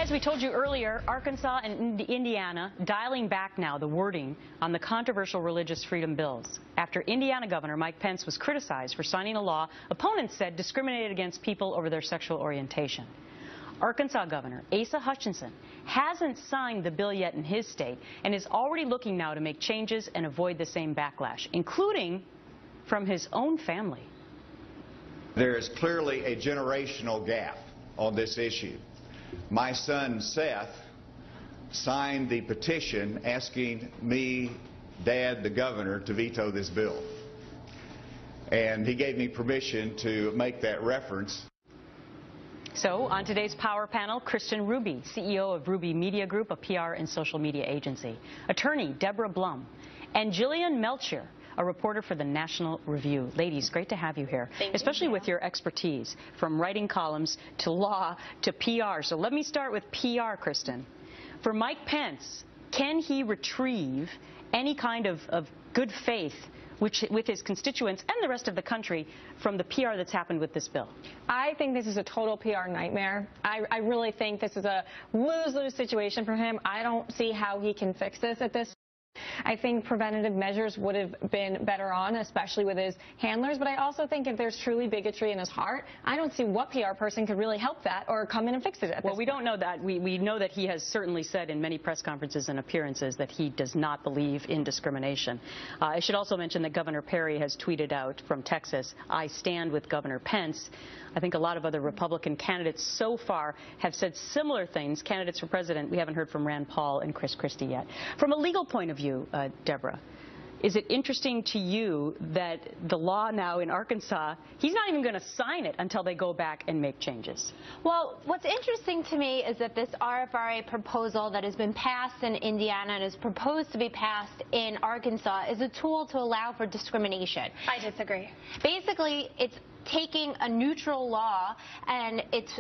As we told you earlier, Arkansas and Indiana dialing back now the wording on the controversial religious freedom bills after Indiana Governor Mike Pence was criticized for signing a law opponents said discriminated against people over their sexual orientation. Arkansas Governor Asa Hutchinson hasn't signed the bill yet in his state and is already looking now to make changes and avoid the same backlash, including from his own family. There is clearly a generational gap on this issue. My son Seth signed the petition asking me, Dad, the governor, to veto this bill. And he gave me permission to make that reference. So, on today's Power Panel, Kris Ruby, CEO of Ruby Media Group, a PR and social media agency, attorney Deborah Blum, and Jillian Melchior, a reporter for the National Review. Ladies, great to have you here, especially with your expertise from writing columns to law to PR. So let me start with PR, Kristen. For Mike Pence, can he retrieve any kind of good faith with his constituents and the rest of the country from the PR that's happened with this bill? I think this is a total PR nightmare. I really think this is a lose-lose situation for him. I don't see how he can fix this at this. I think preventative measures would have been better on, especially with his handlers. But I also think if there's truly bigotry in his heart, I don't see what PR person could really help that or come in and fix it at this point. We don't know that. We know that he has certainly said in many press conferences and appearances that he does not believe in discrimination. I should also mention that Governor Perry has tweeted out from Texas, "I stand with Governor Pence." I think a lot of other Republican candidates so far have said similar things. Candidates for president, we haven't heard from Rand Paul and Chris Christie yet. From a legal point of view, Deborah, is it interesting to you that the law now in Arkansas, he's not even going to sign it until they go back and make changes? Well, what's interesting to me is that this RFRA proposal that has been passed in Indiana and is proposed to be passed in Arkansas is a tool to allow for discrimination. I disagree. Basically, it's taking a neutral law and it's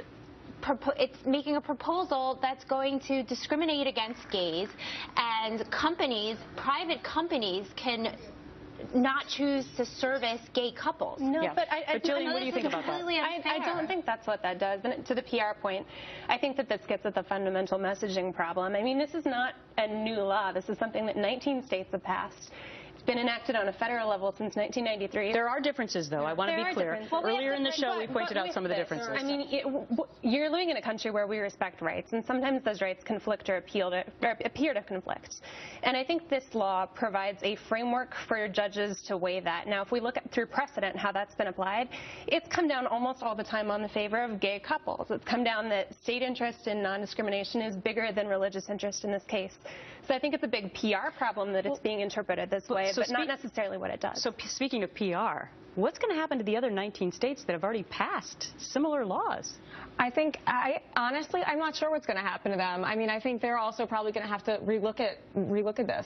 making a proposal that's going to discriminate against gays, and companies, private companies, can not choose to service gay couples. No, yeah. but Jillian, what do you think about that? I don't think that's what that does. And to the PR point, I think that this gets at the fundamental messaging problem. I mean, this is not a new law. This is something that 19 states have passed. It's been enacted on a federal level since 1993. There are differences, though. I want to be clear. Earlier in the show, we pointed out some of the differences. I mean, you're living in a country where we respect rights, and sometimes those rights conflict or appear to conflict. And I think this law provides a framework for judges to weigh that. Now, if we look at through precedent how that's been applied, it's come down almost all the time on the favor of gay couples. It's come down that state interest in non-discrimination is bigger than religious interest in this case. So I think it's a big PR problem that it's being interpreted this way, but not necessarily what it does. So speaking of PR, what's going to happen to the other 19 states that have already passed similar laws? Honestly, I'm not sure what's going to happen to them. I mean, I think they're also probably going to have to relook at this.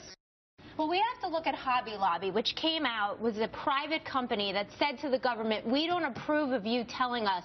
Well, we have to look at Hobby Lobby, which came out, was a private company that said to the government, we don't approve of you telling us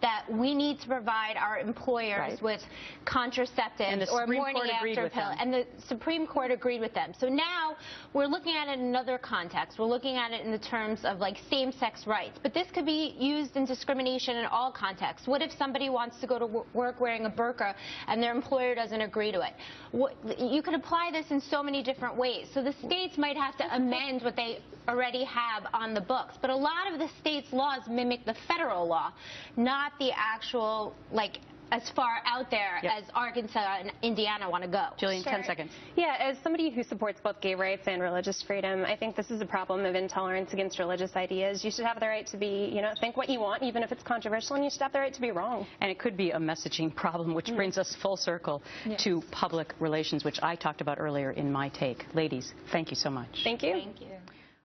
that we need to provide our employers with contraceptives or morning after pill. And the Supreme Court agreed with them. So now we're looking at it in another context. We're looking at it in the terms of like same-sex rights. But this could be used in discrimination in all contexts. What if somebody wants to go to work wearing a burqa and their employer doesn't agree to it? You can apply this in so many different ways. So the states might have to amend what they already have on the books, but a lot of the states' laws mimic the federal law, not the actual, like, as far out there as Arkansas and Indiana want to go. Jillian, 10 seconds. Yeah, as somebody who supports both gay rights and religious freedom, I think this is a problem of intolerance against religious ideas. You should have the right to be, think what you want, even if it's controversial, and you should have the right to be wrong. And it could be a messaging problem, which brings us full circle to public relations, which I talked about earlier in my take. Ladies, thank you so much. Thank you. Thank you.